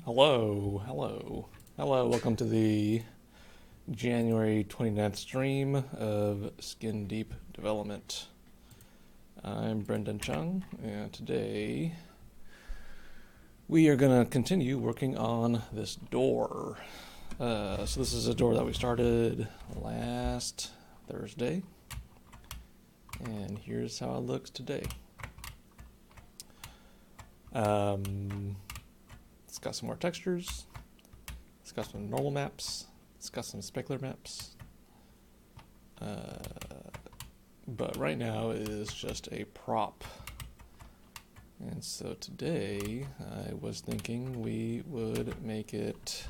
Hello, welcome to the January 29th stream of Skin Deep Development. I'm Brendan Chung, and today we are going to continue working on this door. So this is a door that we started last Thursday, and here's how it looks today. It's got some more textures. It's got some normal maps. It's got some specular maps. But right now it is just a prop. And so today I was thinking we would make it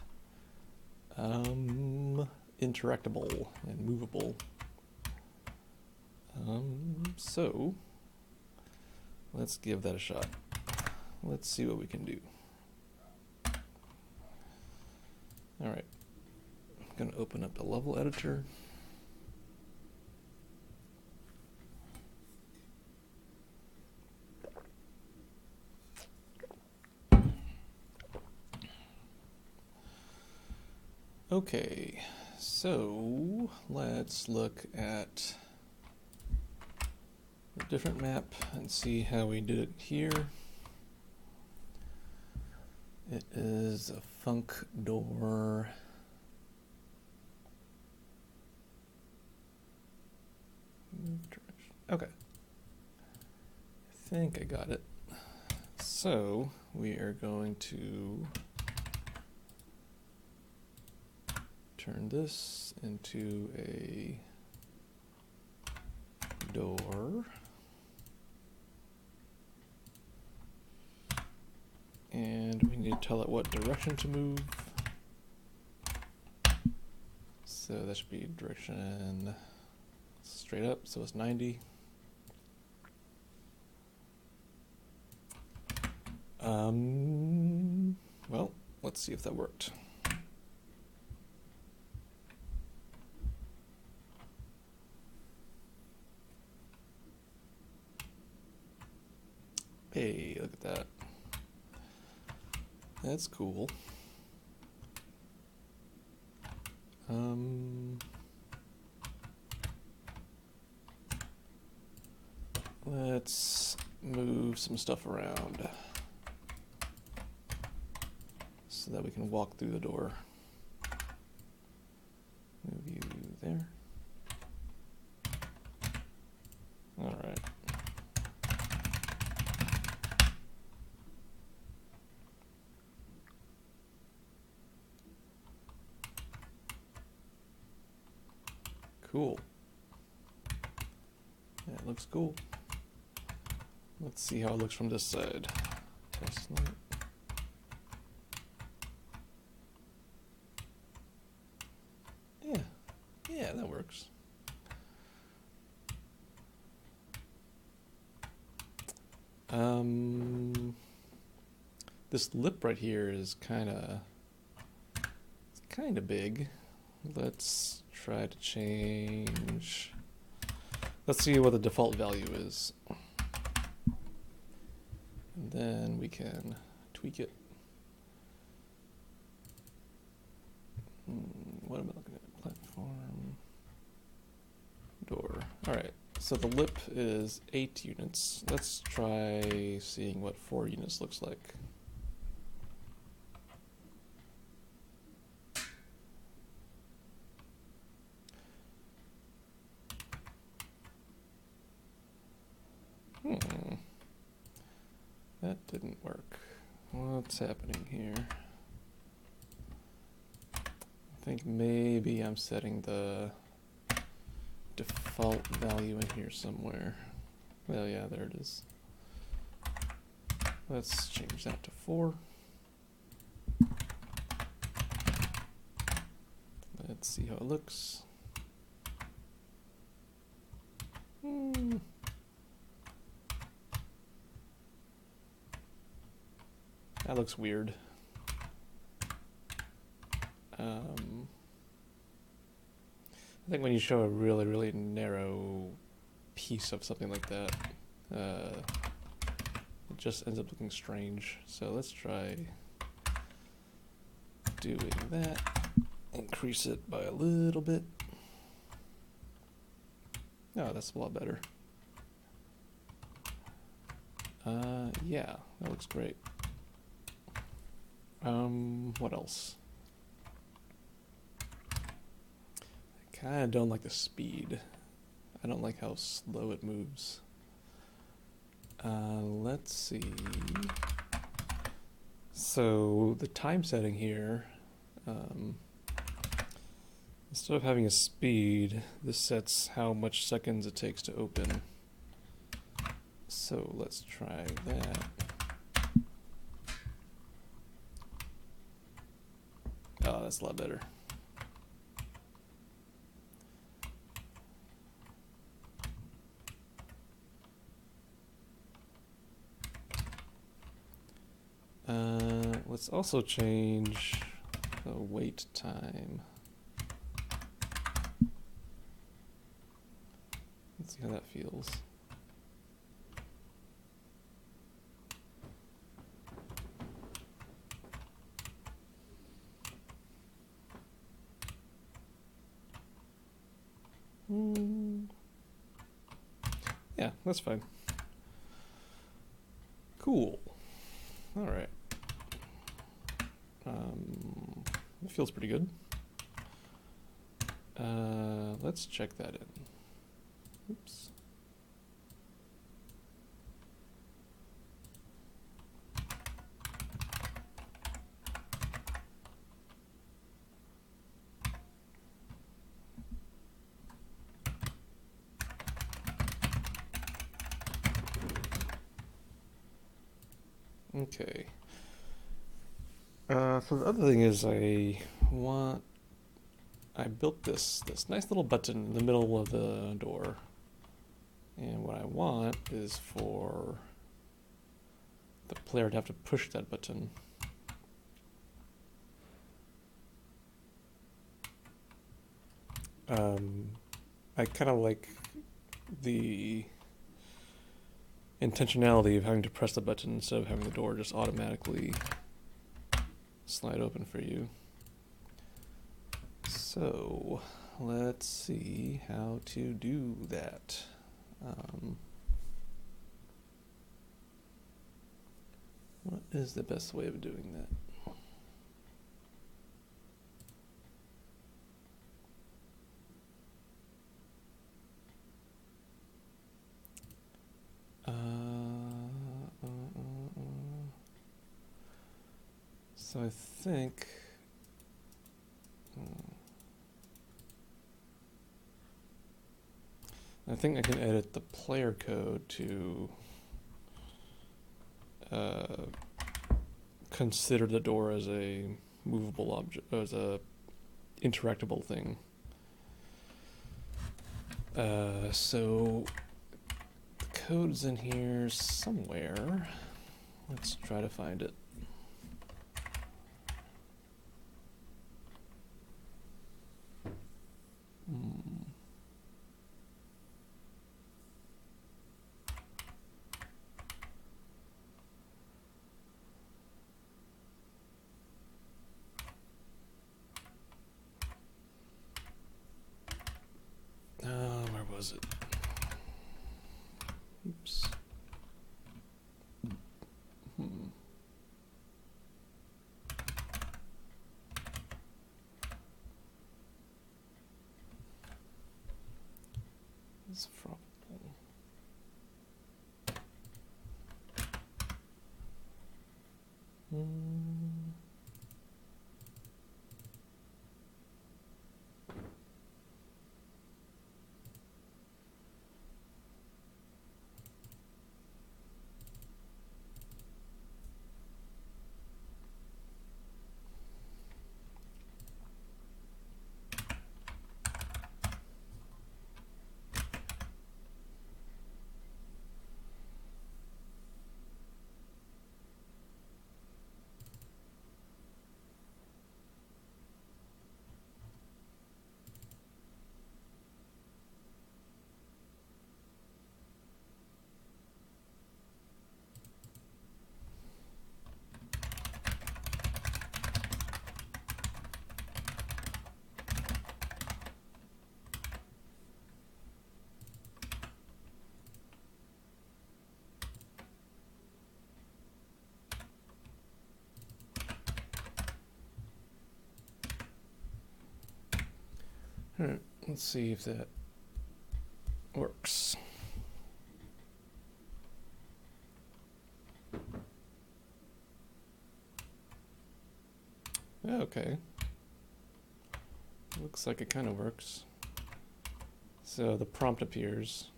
interactable and movable. So let's give that a shot. Let's see what we can do. All right, I'm gonna open up the level editor. Okay, so let's look at a different map and see how we did it here. It is a funk door. Okay. I think I got it. So we are going to turn this into a door. And we need to tell it what direction to move. So that should be direction straight up, so it's 90. Well, let's see if that worked. Hey, look at that. That's cool. Let's move some stuff around so that we can walk through the door. Move you there. All right. Cool. Yeah, it looks cool. Let's see how it looks from this side. Test light. Yeah, that works. This lip right here is kind of big. Let's try to change. Let's see what the default value is. And then we can tweak it. What am I looking at? Platform. Door. Alright, so the lip is 8 units. Let's try seeing what 4 units looks like. That didn't work. What's happening here? I think maybe I'm setting the default value in here somewhere. Oh yeah, there it is. Let's change that to 4. Let's see how it looks. That looks weird. I think when you show a really, really narrow piece of something like that, it just ends up looking strange. So let's try doing that. Increase it by a little bit. Oh, that's a lot better. Yeah, that looks great. What else? I kind of don't like the speed. I don't like how slow it moves. Let's see. So the time setting here, instead of having a speed, this sets how much seconds it takes to open. So let's try that. Oh, that's a lot better. Let's also change the wait time. Let's see how that feels. Yeah, that's fine. Cool. All right. It feels pretty good. Let's check that in. Oops. Okay. So the other thing is I built this nice little button in the middle of the door. And what I want is for the player to have to push that button. I kind of like the intentionality of having to press the button instead of having the door just automatically slide open for you. So let's see how to do that. What is the best way of doing that? So I think I can edit the player code to consider the door as a movable object, as a interactable thing. So the code's in here somewhere. Let's try to find it. Where was it? Oops. It's from. Alright, let's see if that works. Okay. Looks like it kind of works. So the prompt appears.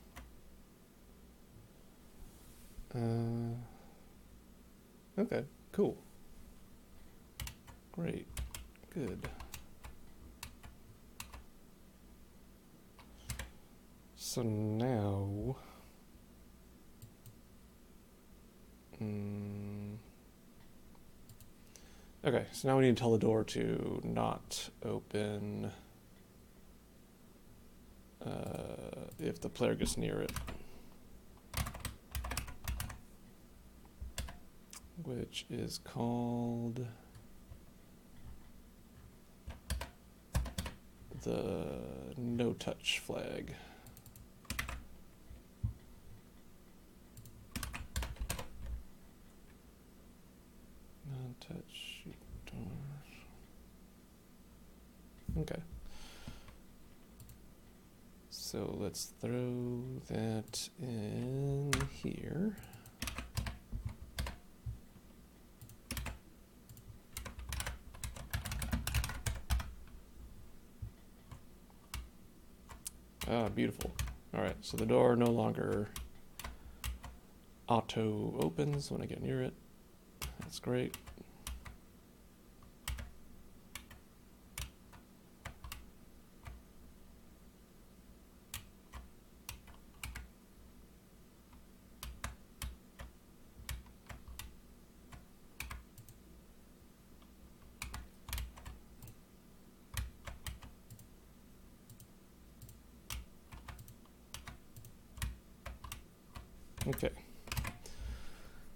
Okay, cool. Great. Good. So now... Okay, so now we need to tell the door to not open if the player gets near it. Which is called the no touch flag. No touch doors. Okay. So let's throw that in here. Ah, beautiful. All right, so the door no longer auto opens when I get near it. That's great. Okay,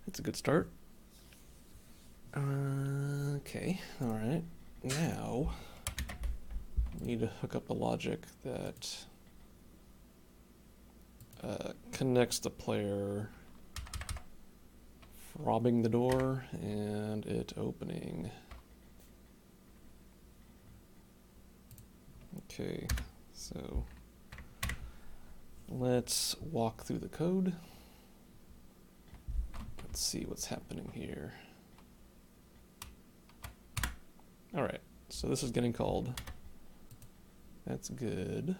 that's a good start. Okay, all right. Now, we need to hook up the logic that connects the player robbing the door and it opening. Okay, so let's walk through the code. Let's see what's happening here. All right, so this is getting called. That's good.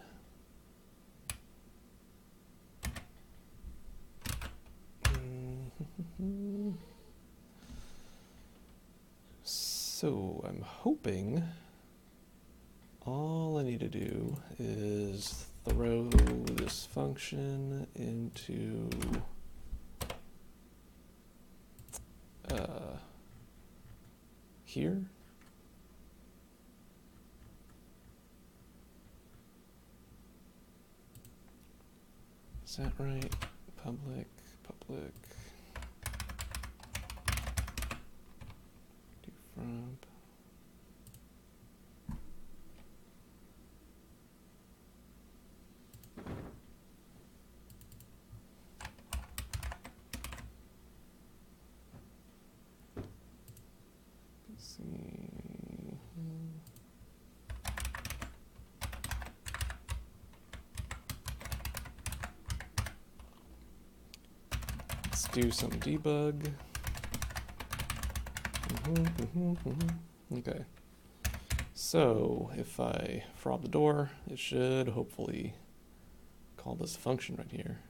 So I'm hoping all I need to do is throw this function into here. Is that right? Public. Do from. Let's see. Let's do some debug. Okay. So if I fob the door, it should hopefully call this function right here.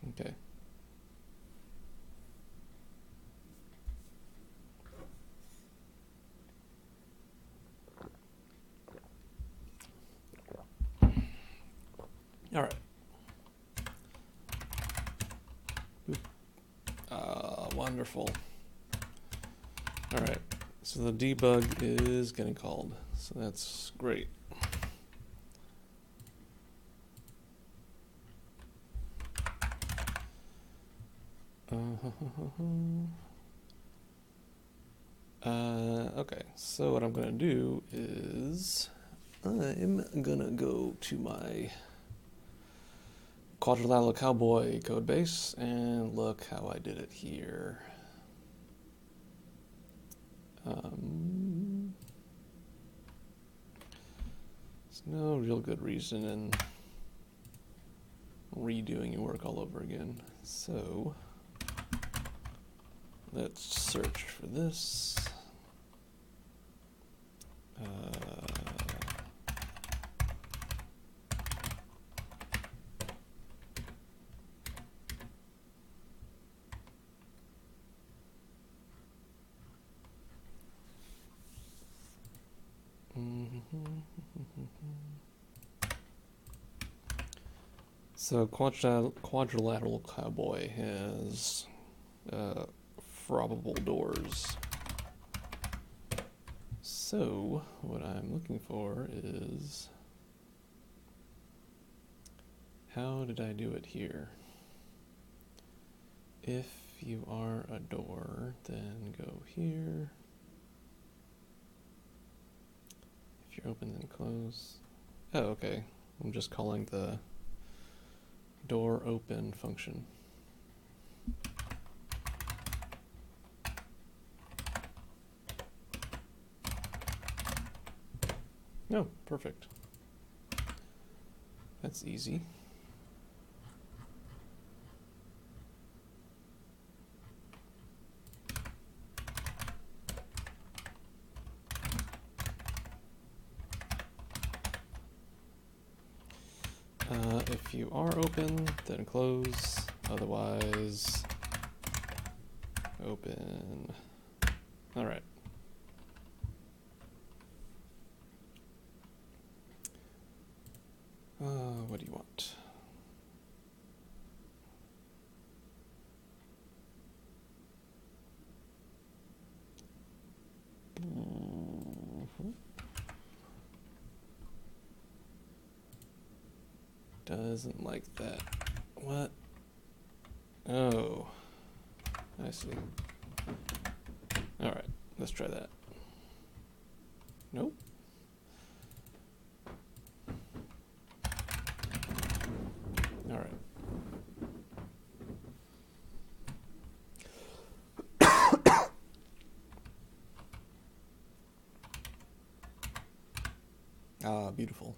Okay. All right. Wonderful. All right. So the debug is getting called. So that's great. Okay, so what I'm gonna do is I'm gonna go to my quadrilateral cowboy code base and look how I did it here. There's no real good reason in redoing your work all over again. So let's search for this. So quadrilateral cowboy has probable doors. So what I'm looking for is, how did I do it here? If you are a door, then go here. If you're open, then close. Oh, okay. I'm just calling the door open function. Oh, perfect. That's easy. If you are open, then close. Otherwise, open. All right. What do you want? Doesn't like that. What? Oh, I see. All right, let's try that. Nope. All right. Ah, beautiful.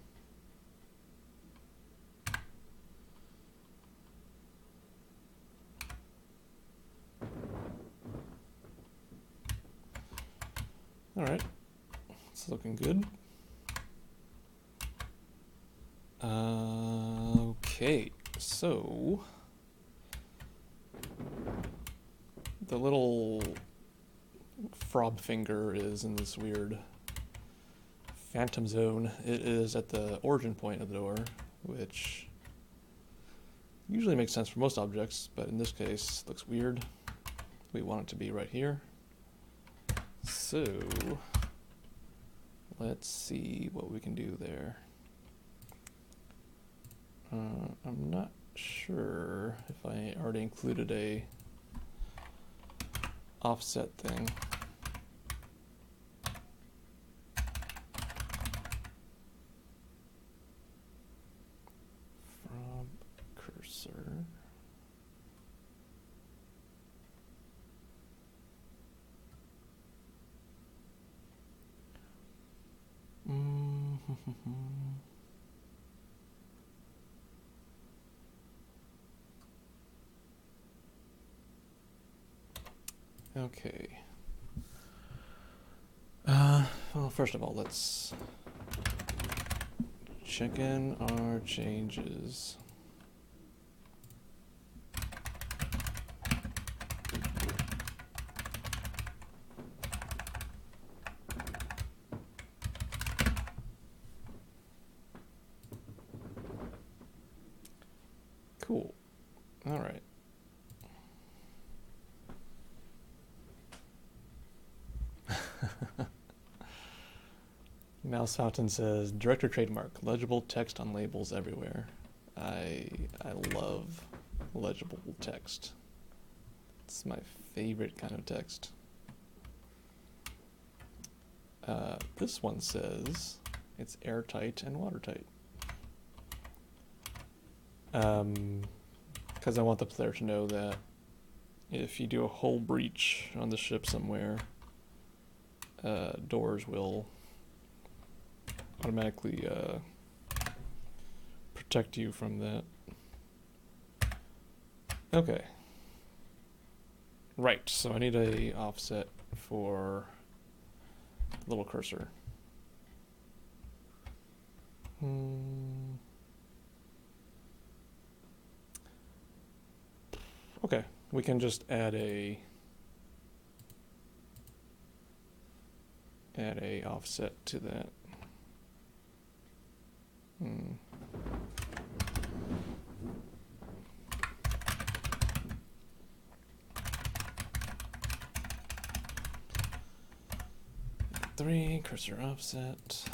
All right, it's looking good. Okay, so the little frob finger is in this weird phantom zone. It is at the origin point of the door, which usually makes sense for most objects, but in this case looks weird. We want it to be right here. So let's see what we can do there. I'm not sure if I already included a offset thing. From cursor. Okay. Well, first of all, let's check in our changes. Cool. All right. Mouse Fountain says, director trademark, legible text on labels everywhere. I love legible text. It's my favorite kind of text. This one says it's airtight and watertight. Because I want the player to know that if you do a hull breach on the ship somewhere, doors will automatically protect you from that. Okay. Right, so I need a offset for little cursor. Okay, we can just add a offset to that. 3 cursor offset.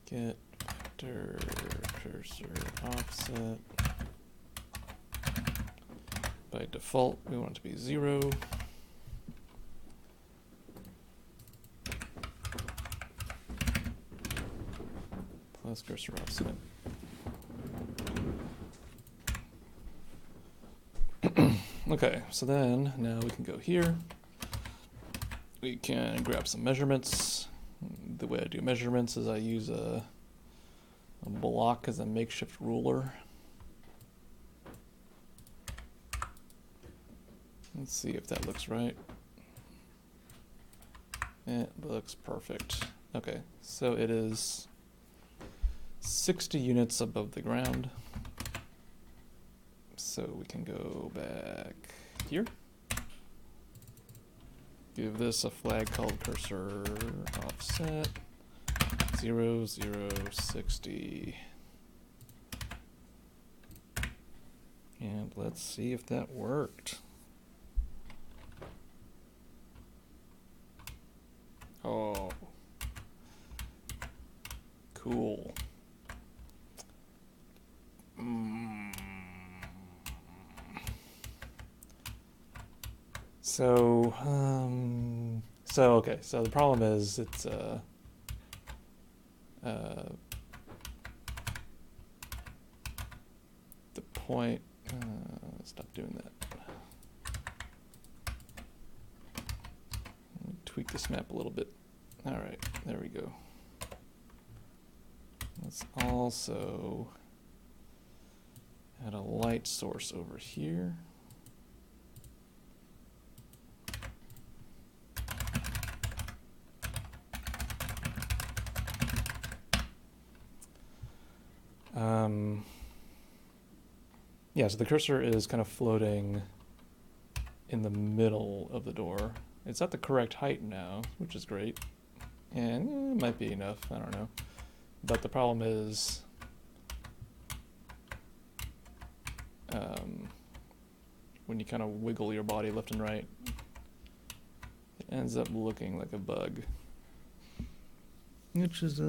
Get vector cursor offset. By default, we want it to be 0. Plus cursor offset. Okay, so then now we can go here. We can grab some measurements. The way I do measurements is I use a block as a makeshift ruler. Let's see if that looks right. It looks perfect. Okay, so it is 60 units above the ground. So we can go back here. Give this a flag called cursor offset 0, 0, 60. And let's see if that worked. Oh, cool. Okay, so the problem is it's the point, stop doing that. Let me tweak this map a little bit. All right, there we go. Let's also add a light source over here. Yeah, so the cursor is kind of floating in the middle of the door. It's at the correct height now, which is great. And it might be enough, I don't know. But the problem is when you kind of wiggle your body left and right, it ends up looking like a bug. Which is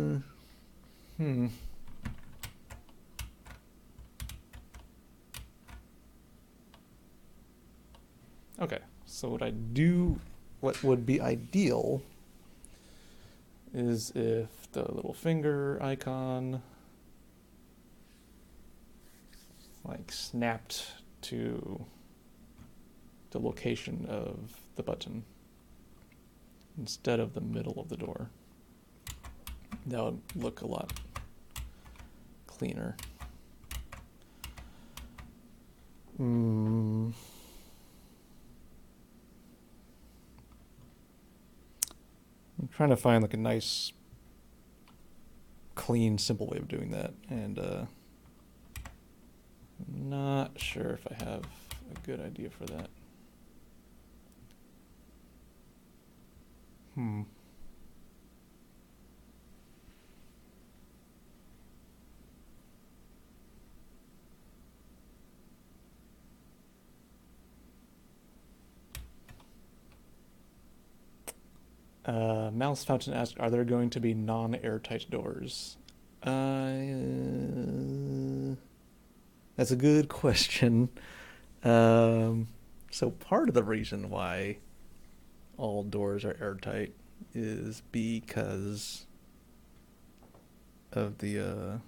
Okay, so what would be ideal is if the little finger icon like snapped to the location of the button instead of the middle of the door. That would look a lot cleaner. I'm trying to find like a nice, clean, simple way of doing that, and I'm not sure if I have a good idea for that. Mouse Fountain asks, are there going to be non-airtight doors? That's a good question. So part of the reason why all doors are airtight is because of the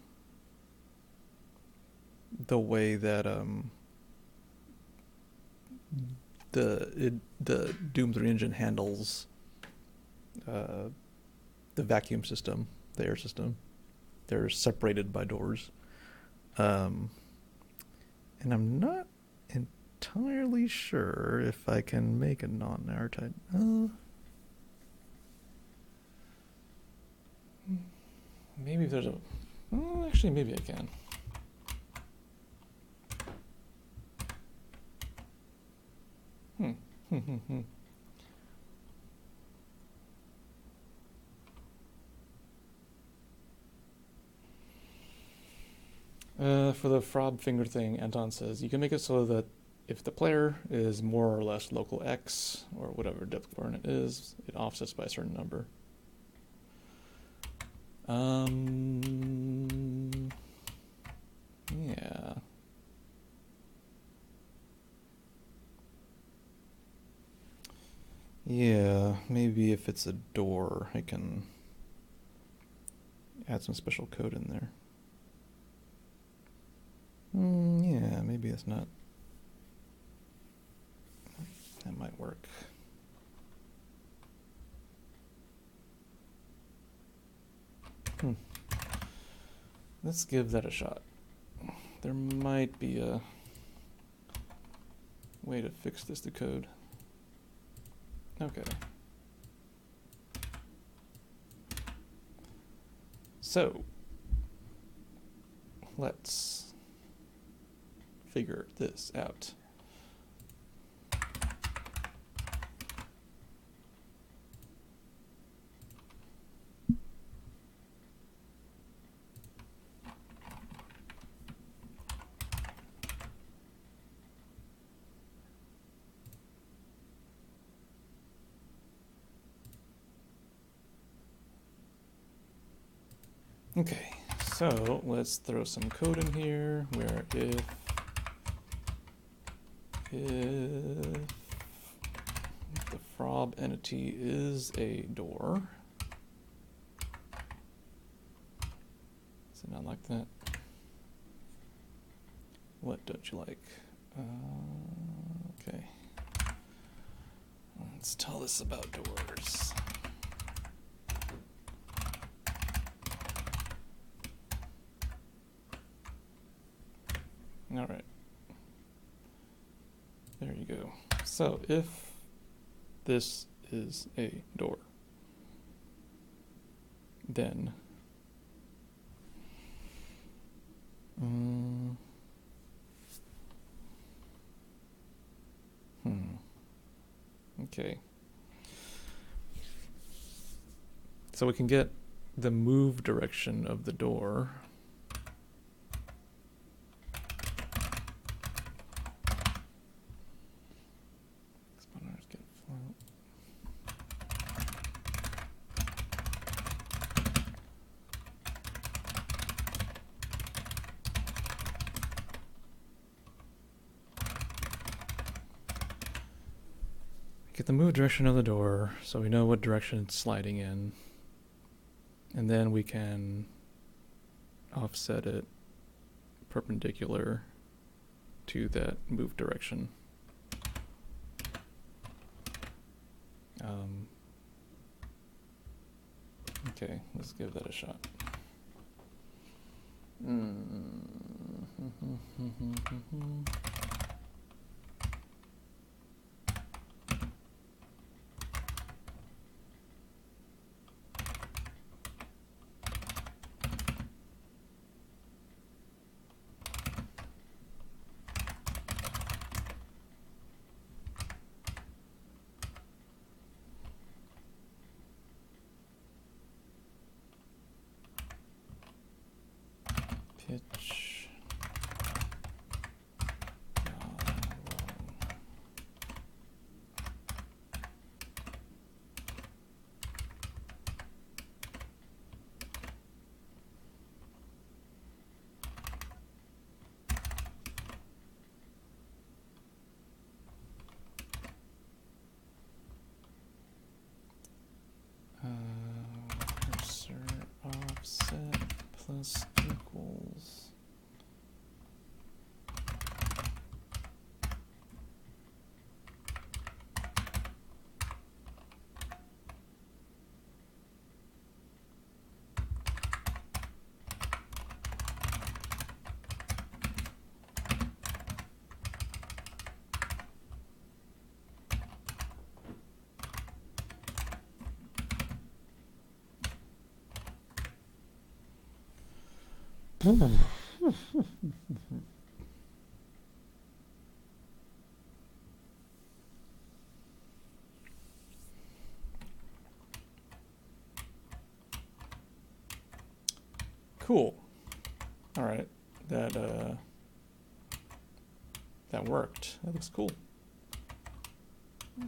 the way that the Doom 3 engine handles the vacuum system, the air system. They're separated by doors. And I'm not entirely sure if I can make a non-airtight. Maybe if there's a... actually, maybe I can. For the Frob finger thing, Anton says, you can make it so that if the player is more or less local X, or whatever depth coordinate is, it offsets by a certain number. Yeah. Yeah, maybe if it's a door, I can add some special code in there. Yeah, maybe it's not. That might work. Let's give that a shot. There might be a way to fix this to code. Okay. So, let's figure this out. Okay, so let's throw some code in here where if the Frob entity is a door, is it not like that? What don't you like? Okay, let's tell this about doors. All right, there you go. So if this is a door, then okay. So we can get the move direction of the door. Get the move direction of the door so we know what direction it's sliding in. And then we can offset it perpendicular to that move direction. Okay, let's give that a shot. Pitch. Cursor offset plus equals Cool. All right, that worked. That looks cool.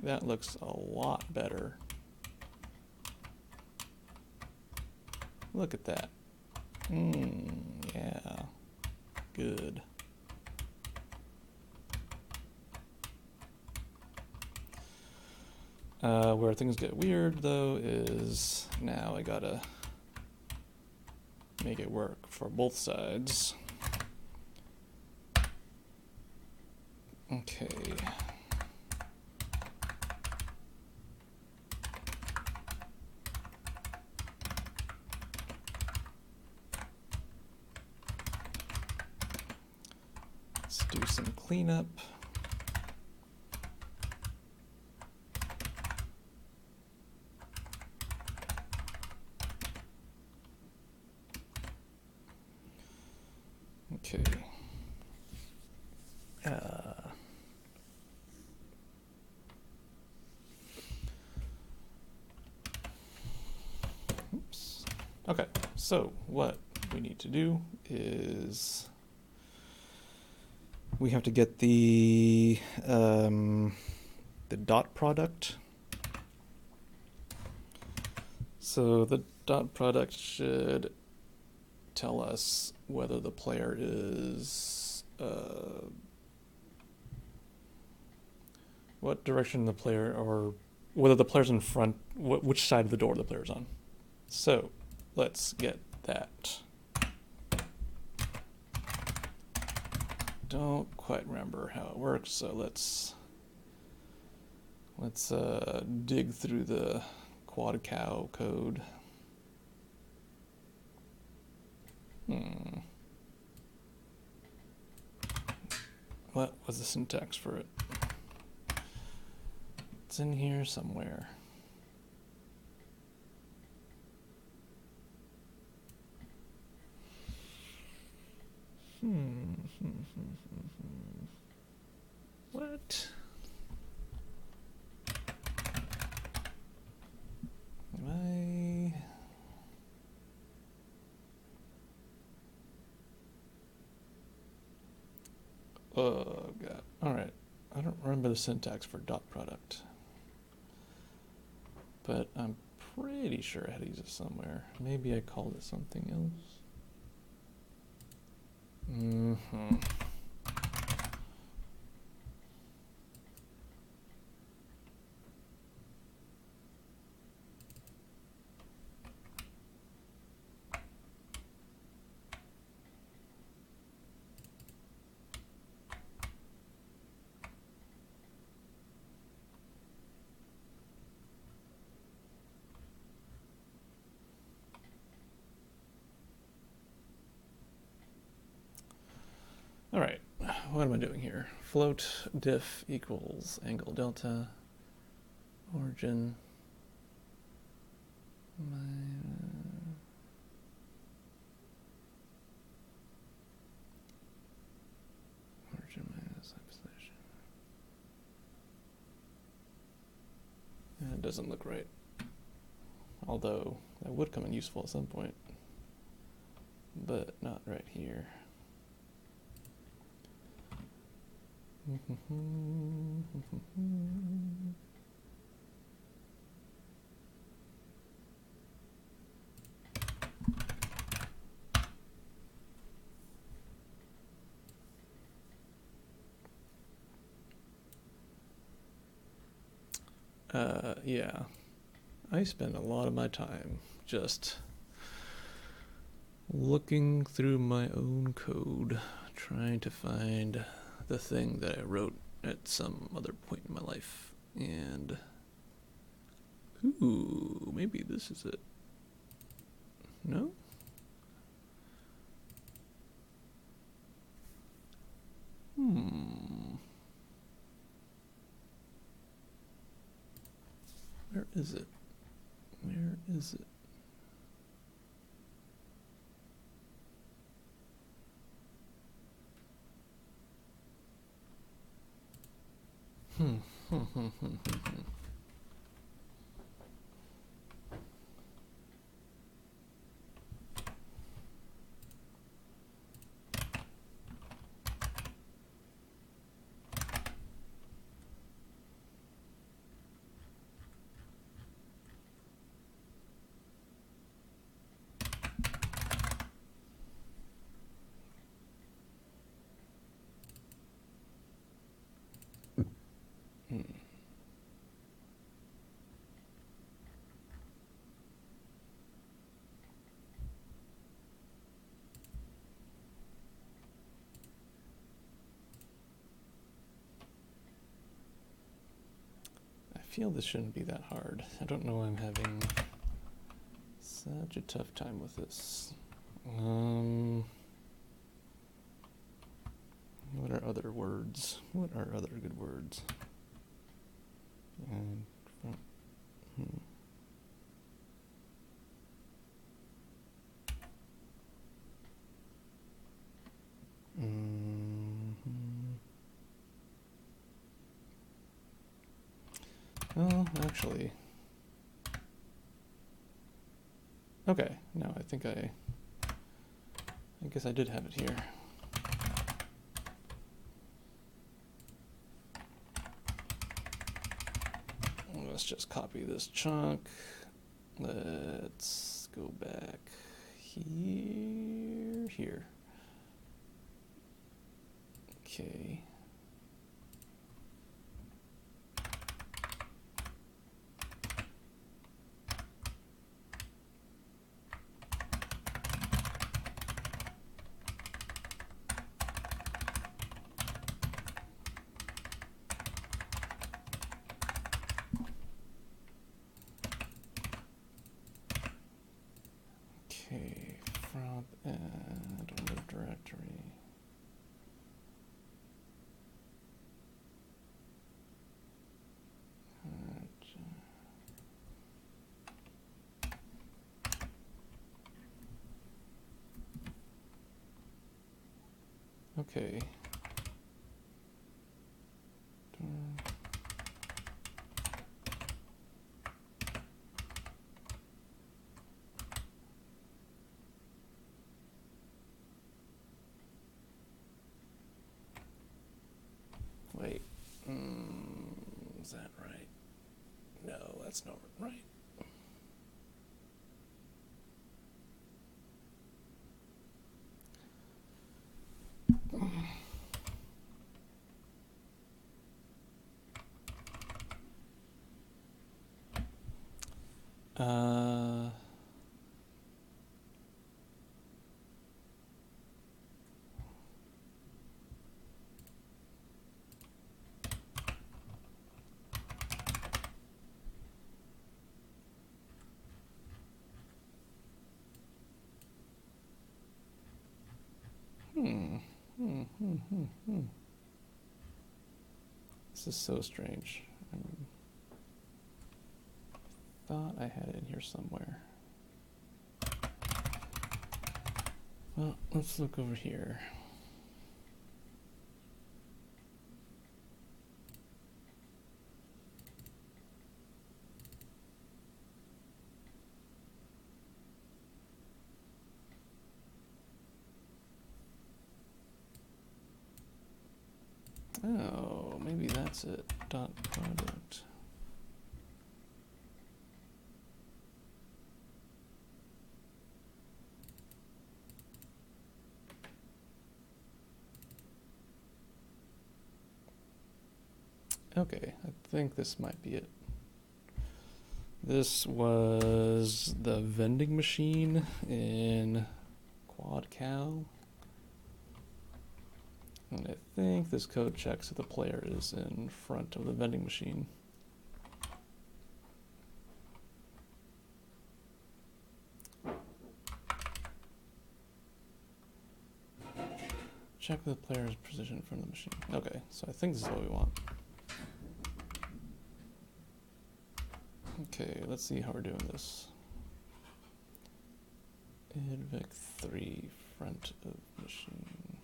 That looks a lot better. Look at that. Yeah, good. Where things get weird though is now I gotta make it work for both sides. Okay. Let's do some cleanup. Okay. Oops. Okay, so what we need to do is we have to get the dot product. So the dot product should tell us whether the player is what direction the player, or whether the player's in front, which side of the door the player's on. So let's get that. Don't quite remember how it works, so let's dig through the quad cow code. What was the syntax for it? It's in here somewhere. What? Am I... Oh, God. All right. I don't remember the syntax for dot product, but I'm pretty sure I had to use it somewhere. Maybe I called it something else. All right, what am I doing here? Float diff equals angle delta, origin, origin minus isolation. That doesn't look right. Although that would come in useful at some point, but not right here. Yeah, I spend a lot of my time just looking through my own code, trying to find the thing that I wrote at some other point in my life. And ooh, maybe this is it. No? Where is it? Where is it? Hmm. Hmm. Hmm. Hmm. Hmm. Hmm. I feel this shouldn't be that hard. I don't know why I'm having such a tough time with this. What are other words? What are other good words? And front. Hmm. Well, actually, okay. No, I think I guess I did have it here. Let's just copy this chunk. Let's go back here. Okay. Okay, from add on the directory. Okay. Wait. Is that right? No, that's not right. Uh, This is so strange. I thought I had it in here somewhere. Well, let's look over here. Oh, maybe that's it. Dot product. Okay, I think this might be it. This was the vending machine in QuadCal. And I think this code checks if the player is in front of the vending machine. Check the player's position from the machine. Okay, so I think this is what we want. Okay, let's see how we're doing this. Idvic 3, front of machine.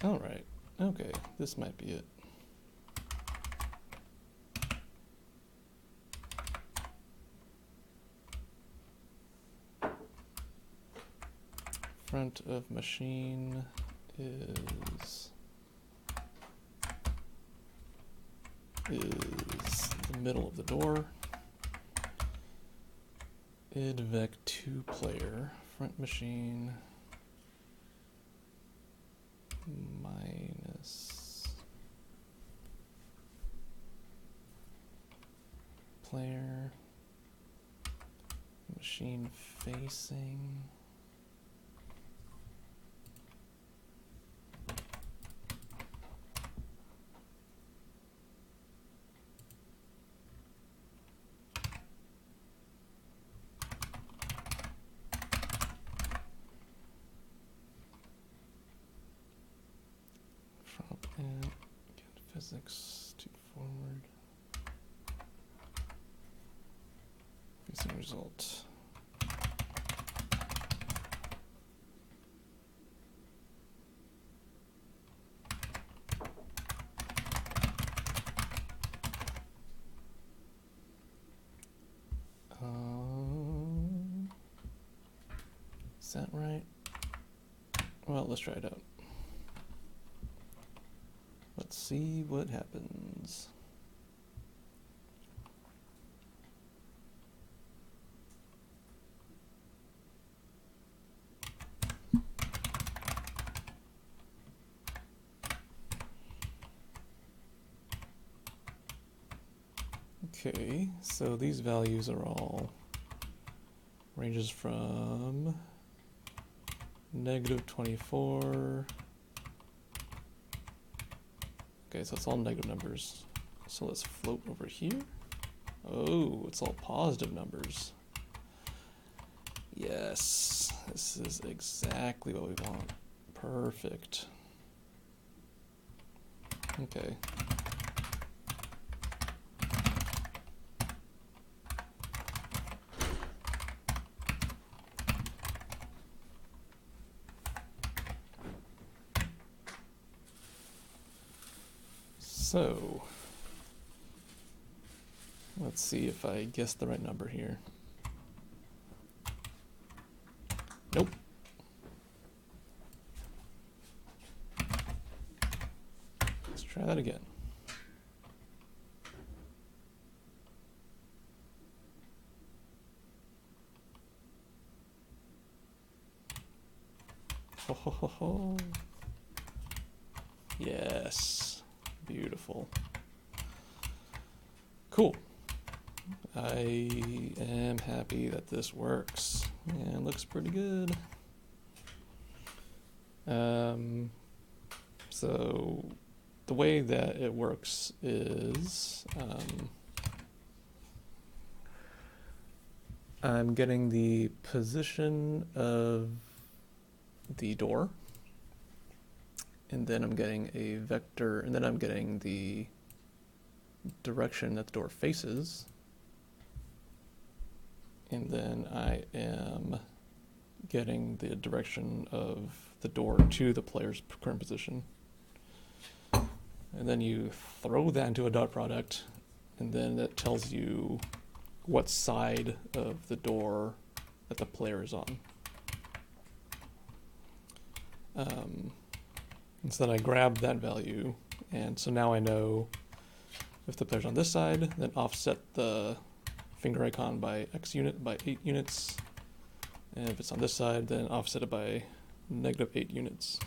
All right. Okay, this might be it. Front of machine is the middle of the door. Idvec 2 player, front machine minus player, machine facing. And again, physics to forward. Facing result. Is that right? Well, let's try it out. Let's see what happens. Okay, so these values are all ranges from -24. Okay, so it's all negative numbers. So let's float over here. Oh, it's all positive numbers. Yes, this is exactly what we want. Perfect. Okay. So, let's see if I guessed the right number here. Nope. Let's try that again. Ho ho ho ho. Yes. Beautiful. Cool. I am happy that this works and looks pretty good. So the way that it works is I'm getting the position of the door, and then I'm getting a vector, and then I'm getting the direction that the door faces, and then I am getting the direction of the door to the player's current position. And then you throw that into a dot product, and then that tells you what side of the door that the player is on. And so then I grab that value, and so now I know if the player's on this side, then offset the finger icon by X unit, by 8 units. And if it's on this side, then offset it by -8 units.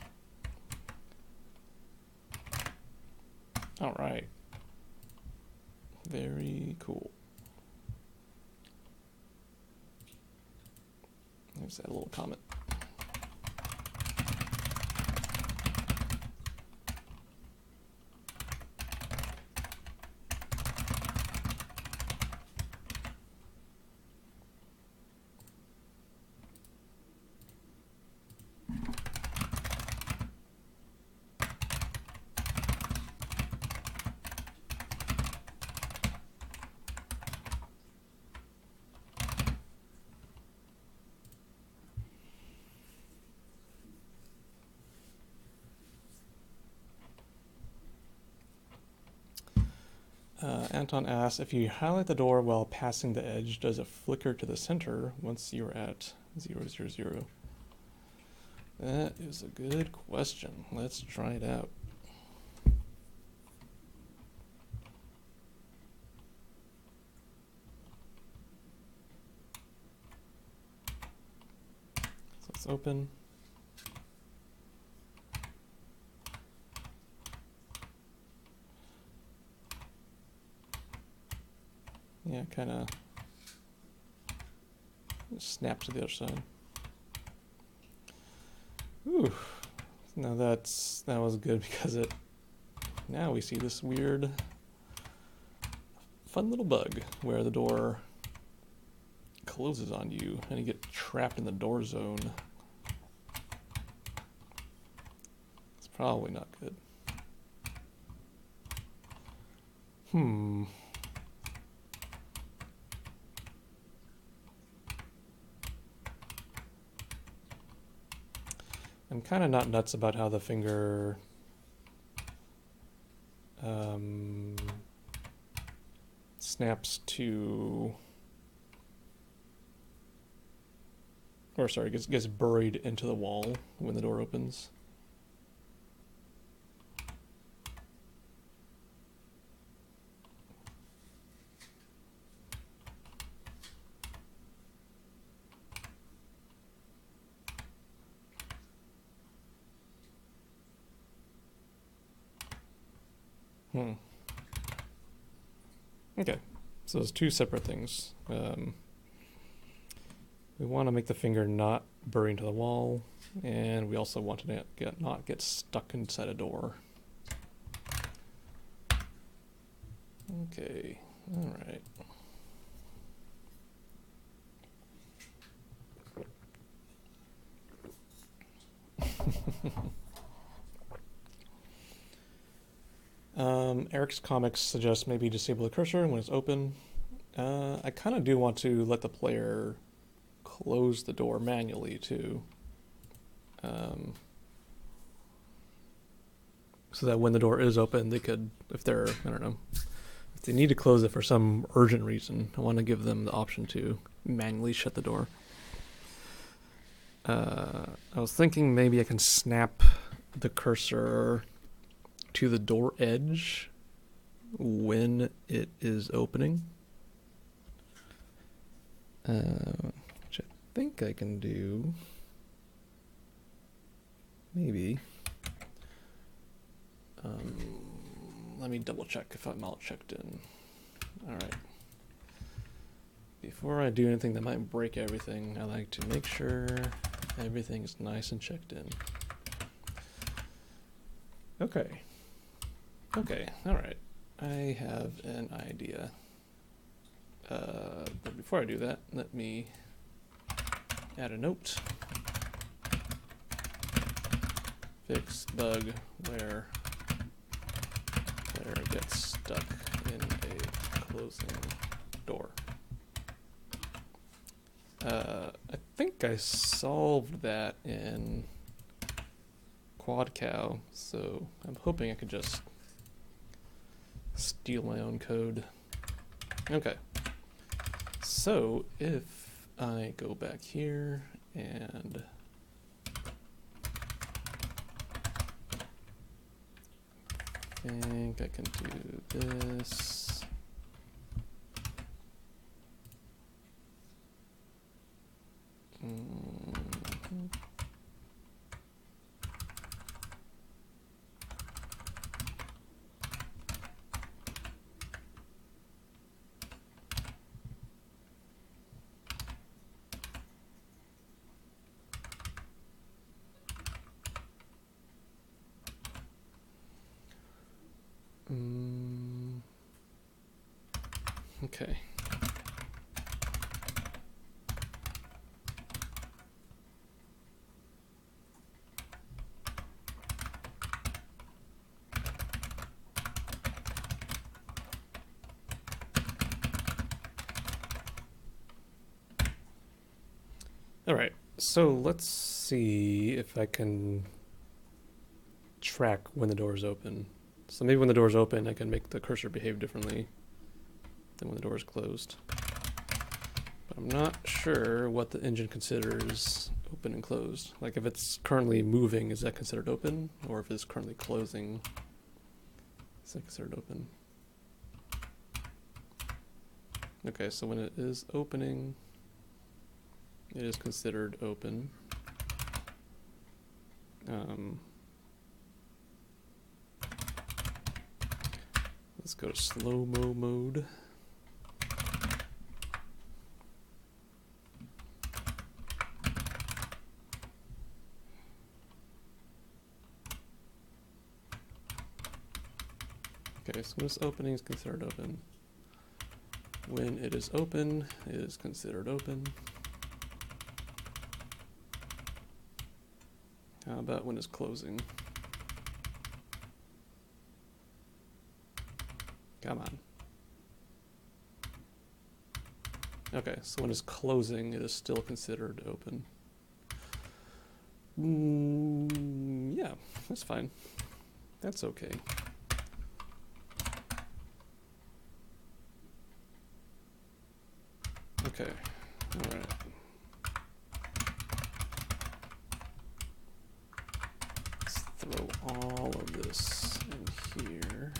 All right. Very cool. Let's add a little comment. Anton asks, if you highlight the door while passing the edge, does it flicker to the center once you're at 0, 0, 0? That is a good question. Let's try it out. So it's open. Yeah, kind of snap to the other side. Ooh, now that was good because now we see this weird, fun little bug where the door closes on you and you get trapped in the door zone. It's probably not good. I'm kind of not nuts about how the finger snaps to, or sorry, gets buried into the wall when the door opens. Okay, so there's two separate things. We want to make the finger not bury into the wall, and we also want to not get stuck inside a door. Okay, all right. Eric's comics suggest maybe disable the cursor when it's open. I kind of do want to let the player close the door manually too. So that when the door is open, they could, if they're, I don't know, if they need to close it for some urgent reason, I want to give them the option to manually shut the door. I was thinking maybe I can snap the cursor to the door edge when it is opening, which I think I can do. Maybe. Let me double check if I'm all checked in. All right. Before I do anything that might break everything, I like to make sure everything is nice and checked in. Okay. Okay, all right. I have an idea. But before I do that, let me add a note. Fix bug where player gets stuck in a closing door. I think I solved that in QuadCow, so I'm hoping I could just steal my own code. Okay, so if I go back here and I think I can do this. Okay. All right, so let's see if I can track when the door is open. So maybe when the door's open, I can make the cursor behave differently than when the door is closed. But I'm not sure what the engine considers open and closed. Like if it's currently moving, is that considered open? Or if it's currently closing, is that considered open? Okay, so when it is opening, it is considered open. Let's go to slow-mo mode. Okay, so when it's opening, it's considered open. When it is open, it is considered open. How about when it's closing? Come on. Okay, so when it's closing, it is still considered open. Yeah, that's fine. That's okay. Okay, all right. Let's throw all of this in here.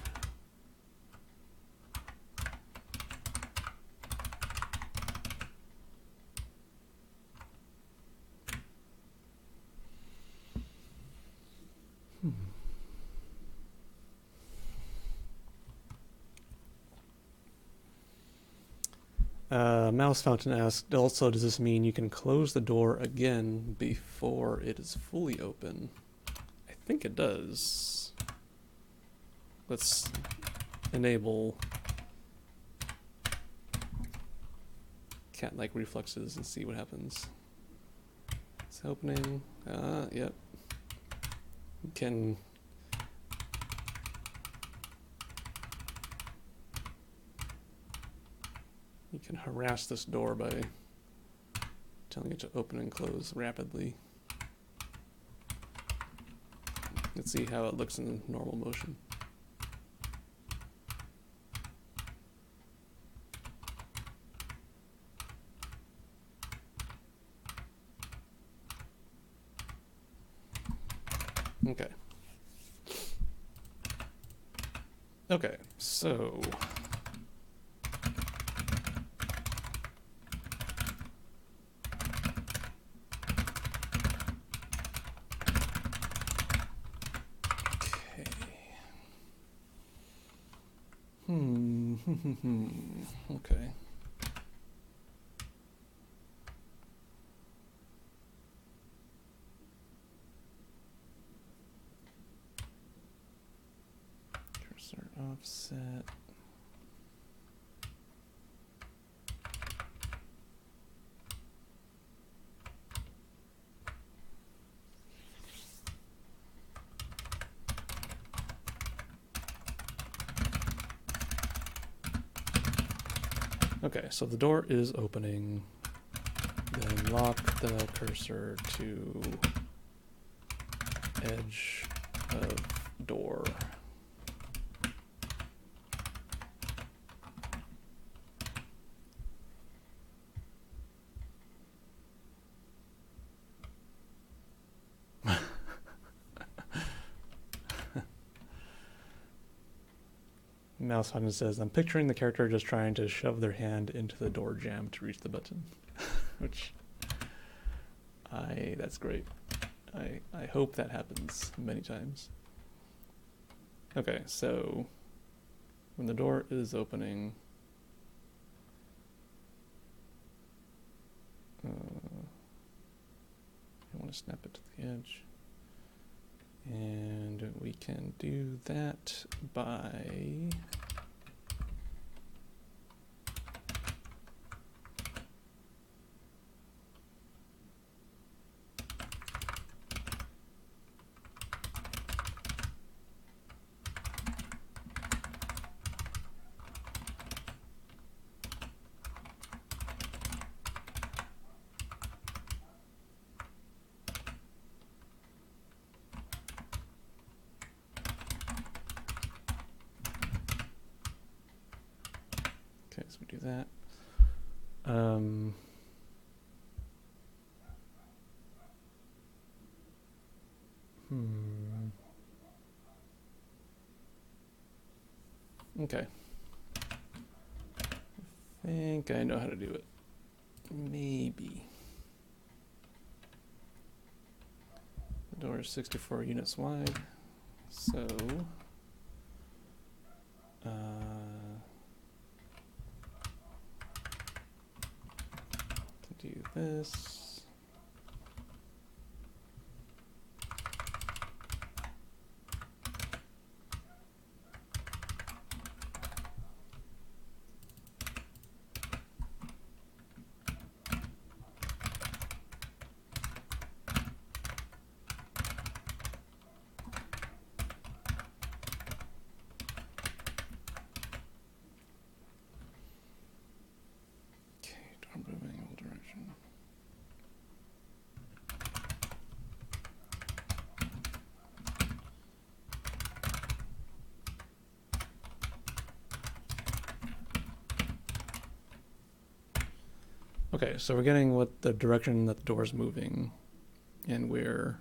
Mouse Fountain asked, also, does this mean you can close the door again before it is fully open? I think it does. Let's enable cat-like reflexes and see what happens. It's opening. Yep. You can harass this door by telling it to open and close rapidly. Let's see how it looks in normal motion. Okay. Okay, so okay. Cursor offset. Okay, so the door is opening. Then lock the cursor to edge of door. Mouse Hunter says, I'm picturing the character just trying to shove their hand into the door jamb to reach the button. Which, that's great. I hope that happens many times. Okay, so when the door is opening, I want to snap it to the edge. And we can do that by so we do that. Okay. I think I know how to do it. Maybe. The door is 64 units wide, so to do this. Okay, so we're getting what the direction that the door is moving, and we're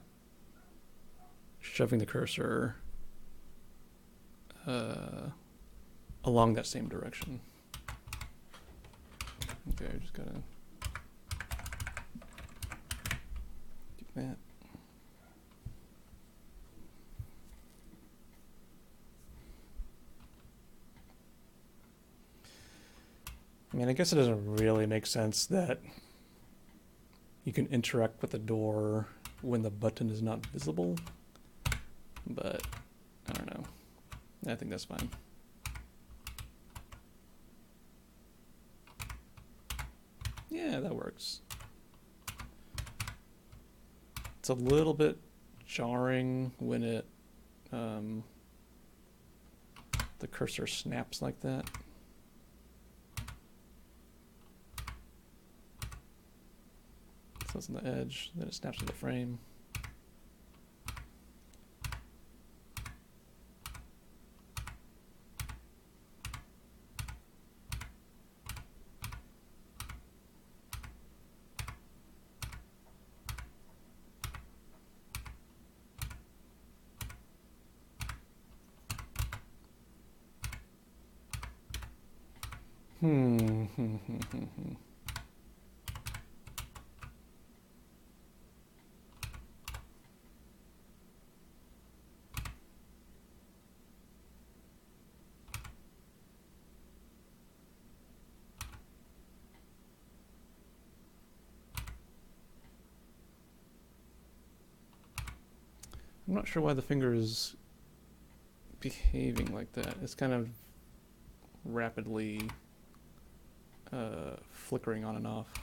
shoving the cursor along that same direction. Okay, I just gotta do that. I mean, I guess it doesn't really make sense that you can interact with the door when the button is not visible, but I don't know. I think that's fine. Yeah, that works. It's a little bit jarring when it the cursor snaps like that. So it's on the edge, then it snaps to the frame. I'm not sure why the finger is behaving like that. It's kind of rapidly flickering on and off.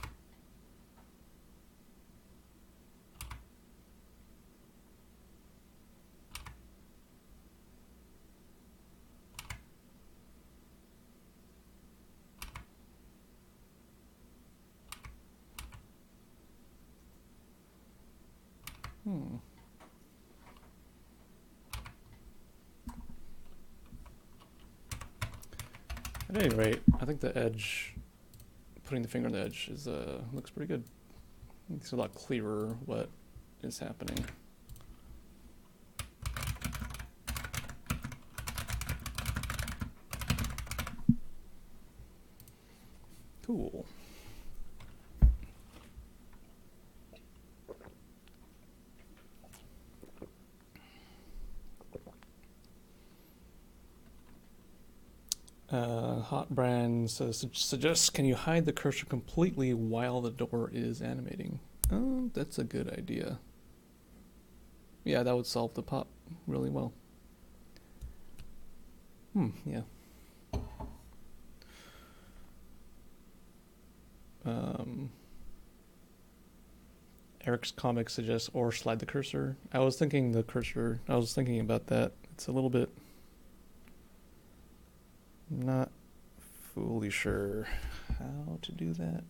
At any rate, I think the edge, putting the finger on the edge is looks pretty good. It's a lot clearer what is happening. Cool. Hot Brand says, suggests, can you hide the cursor completely while the door is animating? Oh, that's a good idea. Yeah, that would solve the pop really well. Yeah. Eric's comic suggests or slide the cursor. I was thinking about that. It's a little bit, not fully sure how to do that,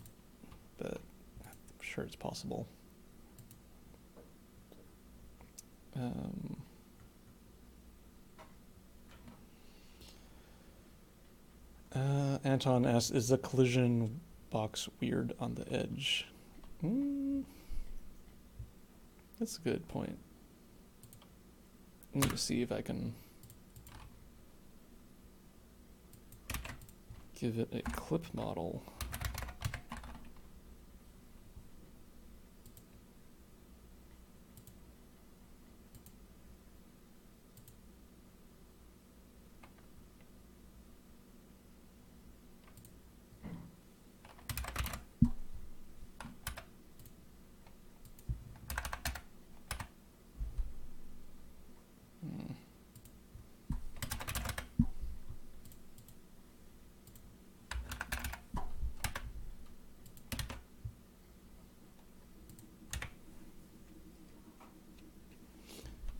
but I'm sure it's possible. Anton asks, is the collision box weird on the edge? That's a good point. Let me see if I can give it a clip model.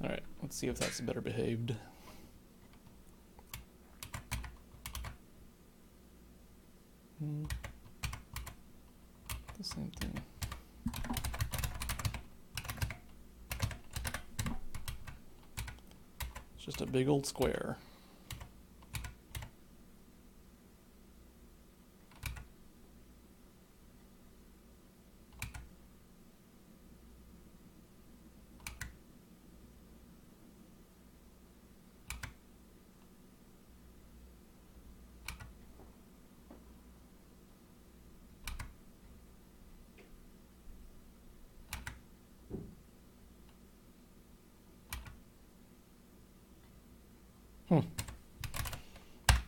All right, let's see if that's better behaved. The same thing. It's just a big old square.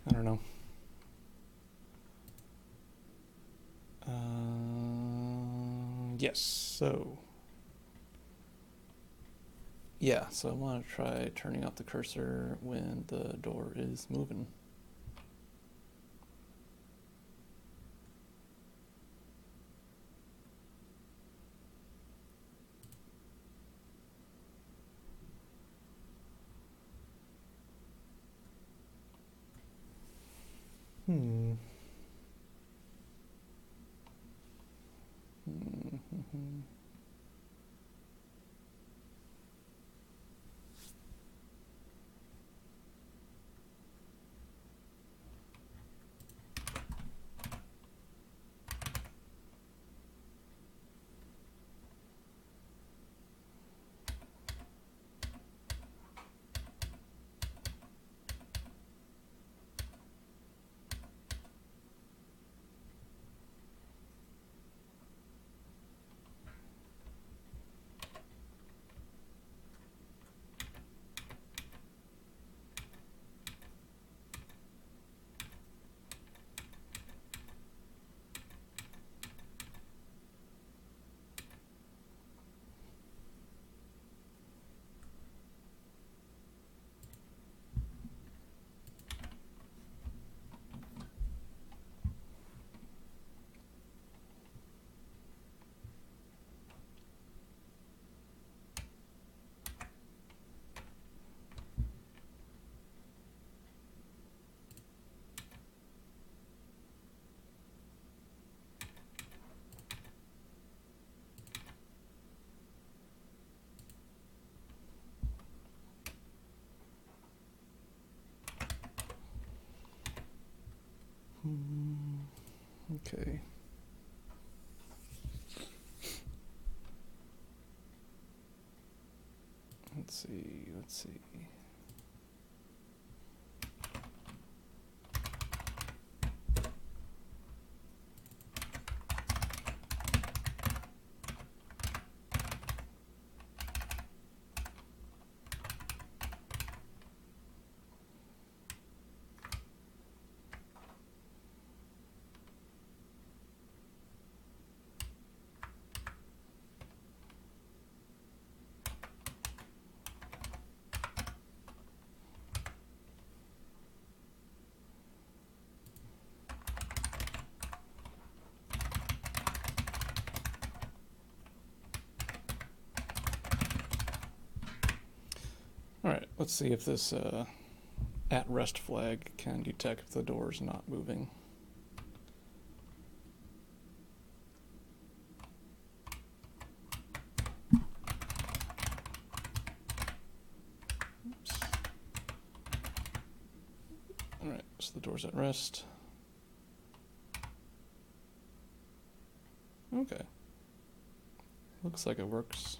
I don't know. Yes, so. Yeah, so I want to try turning off the cursor when the door is moving. Okay. Let's see. All right, let's see if this at rest flag can detect if the door is not moving. Oops. All right, so the door's at rest. Okay. Looks like it works.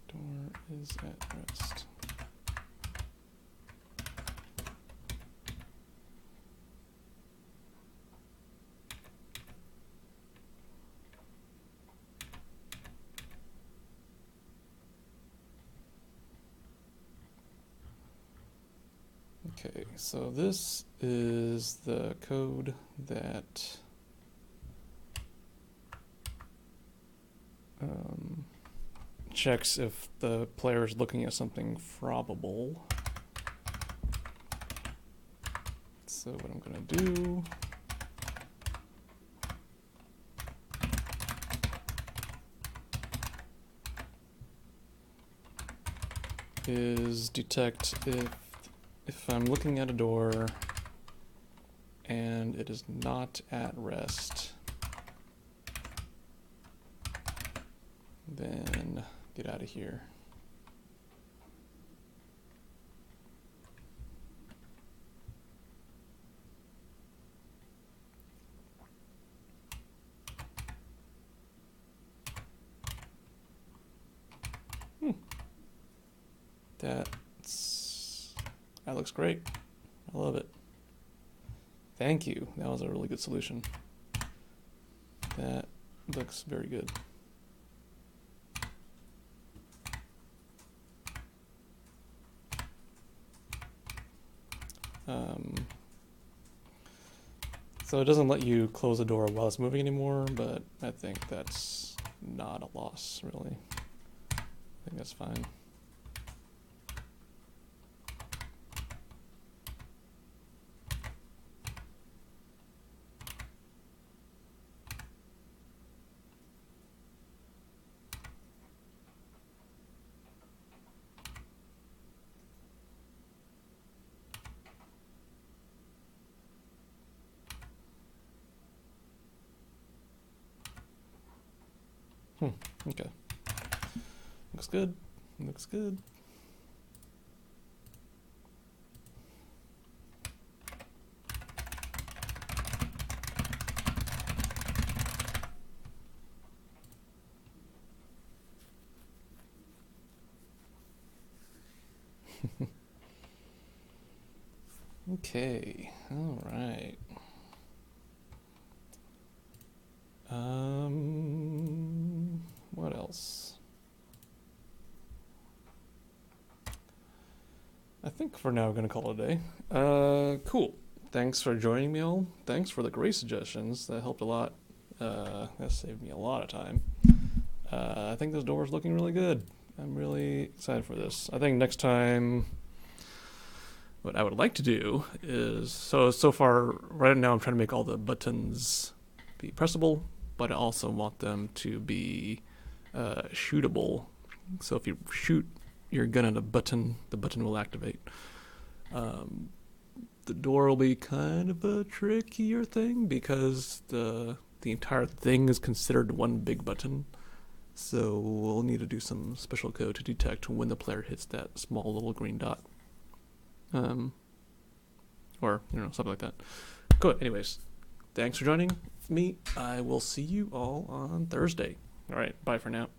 Door is at rest. Okay, so this is the code that checks if the player is looking at something probable. So what I'm gonna do is detect if I'm looking at a door and it is not at rest, then get out of here. That looks great. I love it. Thank you. That was a really good solution. That looks very good. So it doesn't let you close the door while it's moving anymore, but I think that's not a loss, really. I think that's fine. Okay. Looks good. Looks good. Okay. All right. What else? I think for now we're gonna call it a day. Cool. Thanks for joining me all. Thanks for the great suggestions. That helped a lot. That saved me a lot of time. I think this door is looking really good. I'm really excited for this. I think next time, what I would like to do is, so far, right now I'm trying to make all the buttons be pressable, but I also want them to be shootable. So if you shoot your gun at a button, the button will activate. The door will be kind of a trickier thing because the entire thing is considered one big button. So we'll need to do some special code to detect when the player hits that small little green dot. Or, something like that. Cool. Anyways, thanks for joining me. I will see you all on Thursday. All right. Bye for now.